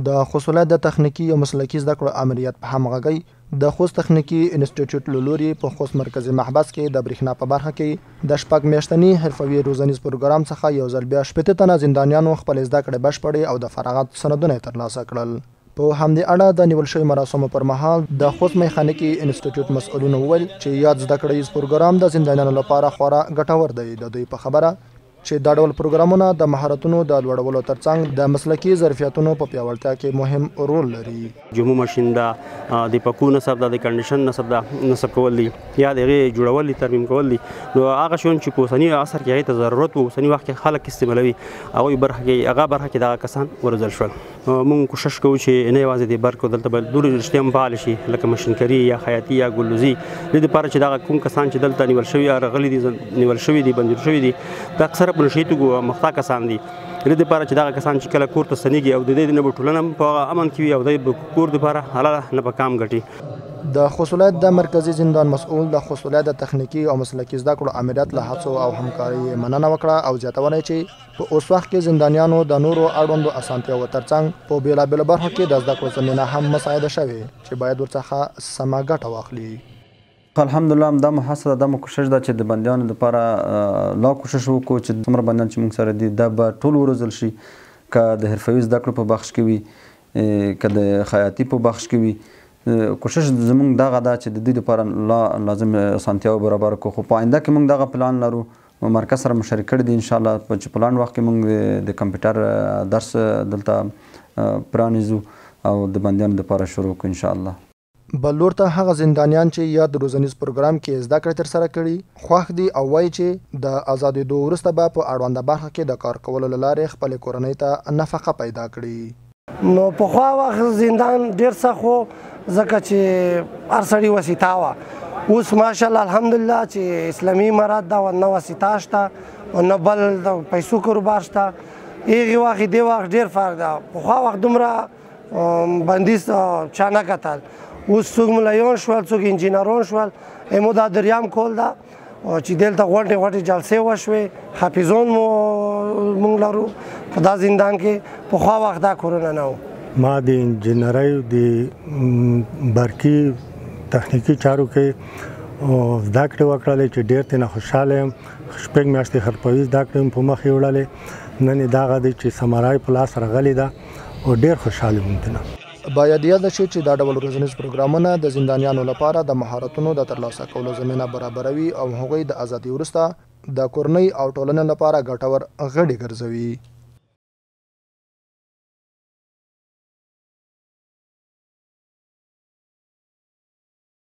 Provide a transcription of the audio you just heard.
د خوست ولایت د تخنیکي او مسلکي زده کړو امریت په همغږۍ د خوست تخنیکي انسټیټیوټ له لوري په خوست مرکزي محبس کې د برېښنا په برخه کې د شپږ میاشتني حرفوي روزنیز پروګرام څخه یو ځل بیا 80 تنه زندانیانو خپل زده کړې بشپړې او د فراغت سندونه ترلاسه کړل. په همدې اړه د نیول شوی مراسمو پر مهال د خوست میخانیکي انسټیټیوټ مسؤلینو وویل چې یاد زده کړیز پروګرام د زندانیانو لپاره خورا ګټور دی. د دوی په خبره چې دا ډول پروګرامونه د مهارتونو د لوړولو ترڅنګ د مسلکي ظرفیتونو په پیاوړتیا کې مهم رول لري. جمو ماشین دا د پکو نصب دا د کنډیشن نصب کول دي یا د جوړول دي ترمیم کول دي. نو هغه شون چې په اوسني عصر کې هغه ته ضرورت وو اوسني وخت کې خلک استعمالوي هغه برخه کې دا کسان ورزل شول. مونږ کوشش کوو چې نه یوازې د برکو دلته بل دور رښتیا فعال شي لکه ماشینکري یا خیاطي یا ګلوزي د دې لپاره چې دا کوم کسان چې دلته نیول شوي یا رغلي دي نیول شوي دي بندول شوي دي دا اکثره په نشیتو مختا کسان دي. د دې لپاره چې دا کسان چې کله کور ته ستنېږي او د دې نه ټولنه په امن کې وي او د کور لپاره حلاله نه په کام ګټي. د خوست ولایت د مرکزی زندان مسؤل د خوست ولایت د تخنیکي او مسلکي زده کړو امریت له هڅو او همکارۍ مننه وکړه او زیاتونه چې په اوس وخت کې زندانیانو د نورو اړوندو اسانتیاوو ترڅنګ په بیلابېلو برخو کې د زده کړو زمینه هم مساعده شوې چې باید ورڅخه سمه ګټه واخلي. الحمدلله دا محاسبه دا کوشش ده چې د بندیانو لپاره لا کوشش وکړو چې څومره بندیان چې موږ سره دي دا به ټول وروزل شي که د حرفوي زده کړو په بخش کې وي که د خیاطي په بخش کې وي. کوشش زموږ دغه ده چې د دې لپاره لازم اسانتیاو برابر کړو. خو په آینده کې موږ دغه پلان لرو مرکز سره مشارکت کړی دی انشاءالله چې په لاندې وخت کې موږ د کمپیوټر درس دلته پرانیزو او د بندیانو لپاره شروع کړو انشاءالله. بل لور ته هغه زندانیان چې یا د روزنیز پروګرام کې زده کړې ترسره کړي خوښ دي او وایي چې د ازادېدو وروسته به په اړونده برخه کې د کار کولو له لارې خپلې کورنۍ ته نفقه پیدا کړي. نو پخوا وخت زندان ډېر سخت و ځکه چې هر سړي وسیطه وه. اوس ماشاءالله الحمدلله چې اسلامي امارات ده نه وسیطه شته نه بل د پیسو کاروبار شته. هغې وخت دې وخت ډېر فرق ده. پخوا وخت دومره بندیز چا نه کتل. اوس څوک ملایان شول څوک انجینران شول امو دا دریم کول ده چې دلته غونډې جلسې وشوې حافظان مو موږ لرو په دا زندان کې. پخوا وخت دا کورونه نه و. ما د انجینرۍ د برقي تخنیکي چارو کې زده کړې وکړلې چې ډېر ترېنه خوشحاله یم. 6 میاشتې حرفوي زده کړې مې په مخ یې وړلې. نن یې دغه دی چې ثمره په لاس راغلې ده او ډېر خوشحاله یم ترېنه. باید یاد شي چې دا ډول روزنیز پروګرامونه د زندانیانو لپاره د مهارتونو د ترلاسه کولو زمینه برابروي او هغوی د ازادۍ وروسته د کورنۍ او ټولنې لپاره ګټور غړي ګرځوي.